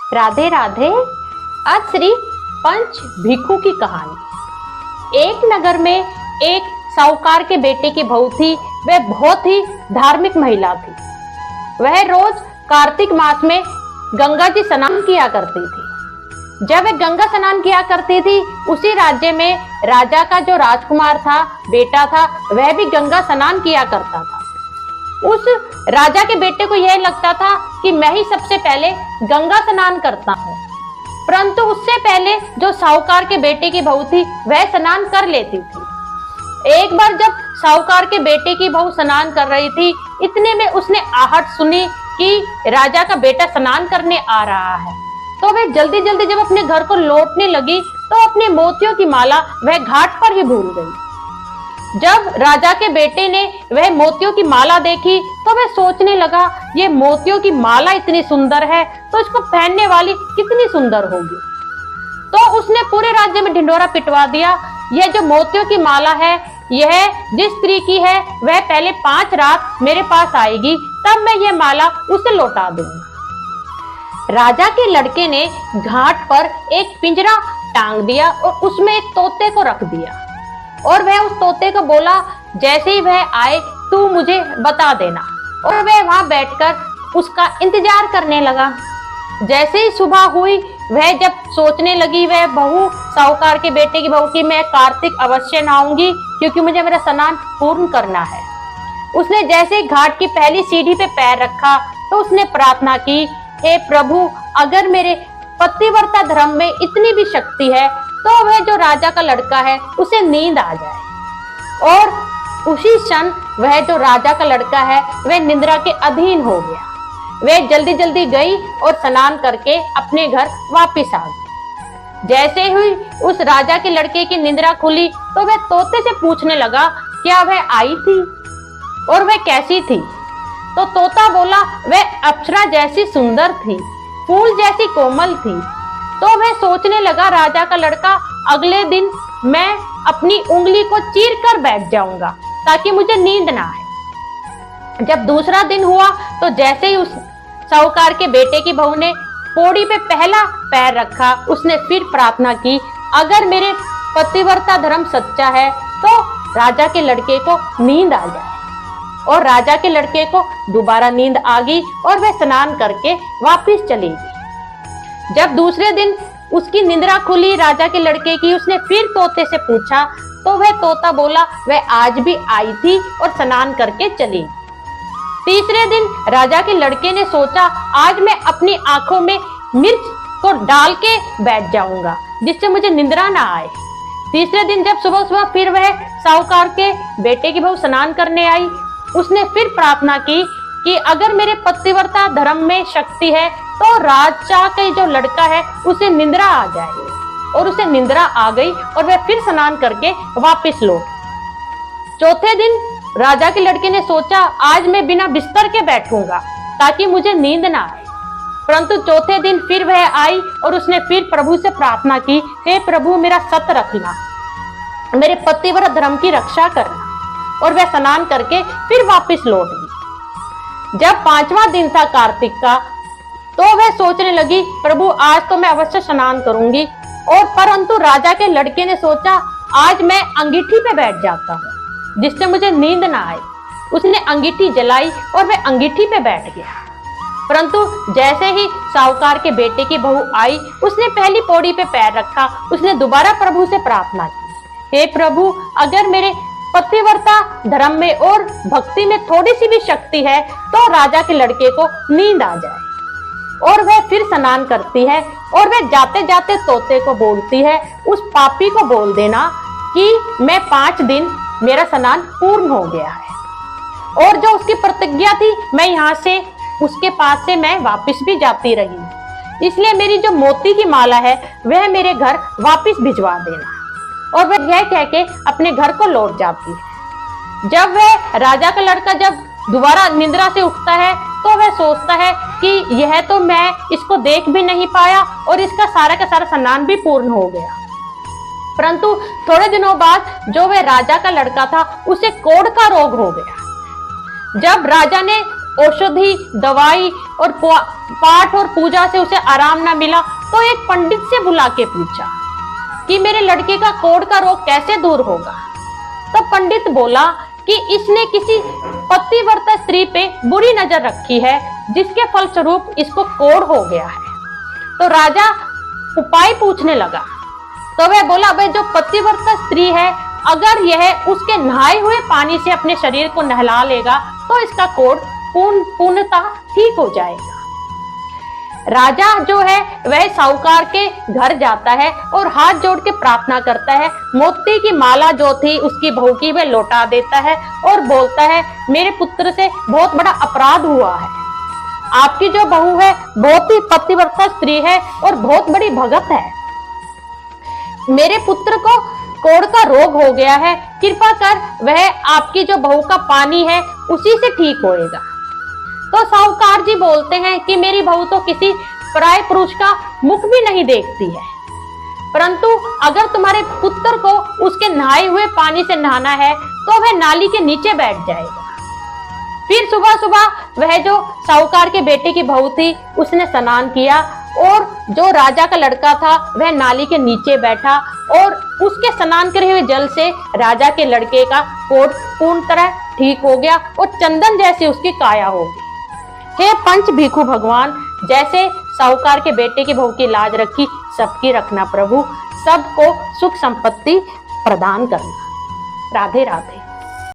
राधे राधे। आज श्री पंच भिक्षु की कहानी। एक नगर में एक साहूकार के बेटे की बहू थी। वह बहुत ही धार्मिक महिला थी। वह रोज कार्तिक मास में गंगा जी स्नान किया करती थी। जब वह गंगा स्नान किया करती थी, उसी राज्य में राजा का जो राजकुमार था, बेटा था, वह भी गंगा स्नान किया करता था। उस राजा के बेटे को यह लगता था कि मैं ही सबसे पहले गंगा स्नान करता हूँ, परंतु उससे पहले जो साहूकार के बेटे की बहू थी वह स्नान कर लेती थी। एक बार जब साहूकार के बेटे की बहू स्नान कर रही थी, इतने में उसने आहट सुनी कि राजा का बेटा स्नान करने आ रहा है। तो वह जल्दी जल्दी जब अपने घर को लौटने लगी तो अपने मोतियों की माला वह घाट पर ही भूल गई। जब राजा के बेटे ने वह मोतियों की माला देखी तो वह सोचने लगा, ये मोतियों की माला इतनी सुंदर है तो इसको पहनने वाली कितनी सुंदर होगी। तो उसने पूरे राज्य में ढिंढोरा पिटवा दिया, यह जो मोतियों की माला है, यह जिस स्त्री की है वह पहले 5 रात मेरे पास आएगी, तब मैं यह माला उसे लौटा दूंगा। राजा के लड़के ने घाट पर एक पिंजरा टांग दिया और उसमें एक तोते को रख दिया और वह उस तोते को बोला, जैसे ही वह आए तू मुझे बता देना। और वह वहां बैठकर उसका इंतजार करने लगा। जैसे ही सुबह हुई, वह जब सोचने लगी, वह बहू साहूकार के बेटे की बहू की, मैं कार्तिक अवश्य नहाऊंगी क्योंकि मुझे मेरा स्नान पूर्ण करना है। उसने जैसे ही घाट की पहली सीढ़ी पे पैर रखा तो उसने प्रार्थना की, हे प्रभु, अगर मेरे पतिव्रता धर्म में इतनी भी शक्ति है तो वह जो राजा का लड़का है उसे नींद आ जाए। और उसी क्षण वह जो राजा का लड़का है वह निद्रा के अधीन हो गया। वह जल्दी जल्दी गई और स्नान करके अपने घर वापस आ गई। जैसे ही उस राजा के लड़के की निद्रा खुली तो वह तोते से पूछने लगा, क्या वह आई थी और वह कैसी थी? तो तोता बोला, वह अप्सरा जैसी सुंदर थी, फूल जैसी कोमल थी। तो वह सोचने लगा, राजा का लड़का, अगले दिन मैं अपनी उंगली को चीर कर बैठ जाऊंगा ताकि मुझे नींद ना आए। जब दूसरा दिन हुआ तो जैसे ही उस साहूकार के बेटे की बहू ने पौड़ी पे पहला पैर रखा, उसने फिर प्रार्थना की, अगर मेरे पतिव्रता धर्म सच्चा है तो राजा के लड़के को नींद आ जाए। और राजा के लड़के को दोबारा नींद आ गई और वह स्नान करके वापिस चली गई। जब दूसरे दिन उसकी निद्रा खुली राजा के लड़के की, उसने फिर तोते से पूछा तो वह तोता बोला, वह आज भी आई थी और स्नान करके चली। तीसरे दिन राजा के लड़के ने सोचा, आज मैं अपनी आंखों में मिर्च को डाल के बैठ जाऊंगा जिससे मुझे निद्रा ना आए। तीसरे दिन जब सुबह सुबह फिर वह साहूकार के बेटे की बहू स्नान करने आई, उसने फिर प्रार्थना की कि अगर मेरे पतिव्रता धर्म में शक्ति है तो राजा के जो लड़का है उसे निद्रा आ जाए। और उसे निद्रा आ गई और वह फिर स्नान करके वापस लौट। चौथे दिन राजा के लड़के ने सोचा, आज मैं बिना बिस्तर के बैठूंगा ताकि मुझे नींद ना आए। परंतु चौथे दिन फिर वह आई और उसने फिर प्रभु से प्रार्थना की, हे प्रभु, मेरा सत रखना, मेरे पतिव्रता धर्म की रक्षा करना। और वह स्नान करके फिर वापस लौट गई। जब 5वां दिन था कार्तिक का, तो वह सोचने लगी, प्रभु, आज तो मैं अवश्य स्नान करूंगी। और परंतु राजा के लड़के ने सोचा, आज मैं अंगीठी पे बैठ जाता हूँ जिससे मुझे नींद ना आए। उसने अंगीठी जलाई और वह अंगीठी पे बैठ गया। परंतु जैसे ही साहूकार के बेटे की बहू आई, उसने पहली पौड़ी पे पैर रखा। उसने दोबारा प्रभु से प्रार्थना की, हे प्रभु, अगर मेरे पतिव्रता धर्म में और भक्ति में थोड़ी सी भी शक्ति है तो राजा के लड़के को नींद आ जाए। और वह फिर स्नान करती है और वह जाते जाते तोते को बोलती है, उस पापी को बोल देना कि मैं 5 दिन मेरा स्नान पूर्ण हो गया है। और जो उसकी प्रतिज्ञा थी, मैं यहाँ से उसके पास से मैं वापस भी जाती रही, इसलिए मेरी जो मोती की माला है वह मेरे घर वापस भिजवा देना। और वह यह कह के अपने घर को लौट जाती है। जब वह राजा का लड़का जब दोबारा निद्रा से उठता है तो वह सोचता है कि यह तो मैं इसको देख भी नहीं पाया और इसका सारा का सारा स्नान भी पूर्ण हो गया। परंतु थोड़े दिनों बाद जो वह राजा का लड़का था, उसे कोढ़ का रोग हो गया। जब राजा ने औषधि, दवाई और पाठ और पूजा से उसे आराम ना मिला तो एक पंडित से बुला के पूछा कि मेरे लड़के का कोढ़ का रोग कैसे दूर होगा। तो पंडित बोला कि इसने किसी पतिव्रता स्त्री पे बुरी नजर रखी है, जिसके फलस्वरूप इसको कोढ़ हो गया है। तो राजा उपाय पूछने लगा। तो वह बोला, भाई जो पतिव्रता स्त्री है, अगर यह उसके नहाए हुए पानी से अपने शरीर को नहला लेगा तो इसका कोढ़ पूर्णतः ठीक हो जाएगा। राजा जो है वह साहूकार के घर जाता है और हाथ जोड़ के प्रार्थना करता है। मोती की माला जो थी उसकी बहू की वह लौटा देता है और बोलता है, मेरे पुत्र से बहुत बड़ा अपराध हुआ है। आपकी जो बहू है बहुत ही पतिव्रता स्त्री है और बहुत बड़ी भगत है। मेरे पुत्र को कोढ़ का रोग हो गया है, कृपा कर वह आपकी जो बहू का पानी है उसी से ठीक होएगा। तो साहूकार जी बोलते हैं कि मेरी बहू तो किसी पराये पुरुष का मुख भी नहीं देखती है, परंतु अगर तुम्हारे पुत्र को उसके नहाए हुए पानी से नहाना है तो वह नाली के नीचे बैठ जाएगा। फिर सुबह सुबह वह जो साहूकार के बेटे की बहू थी उसने स्नान किया और जो राजा का लड़का था वह नाली के नीचे बैठा और उसके स्नान करे हुए जल से राजा के लड़के का कोढ़ पूर्ण तरह ठीक हो गया और चंदन जैसी उसकी काया हो गई। हे पंच भिखु भगवान, जैसे साहूकार के बेटे की बहू की लाज रखी, सबकी रखना प्रभु, सबको सुख संपत्ति प्रदान करना। राधे राधे।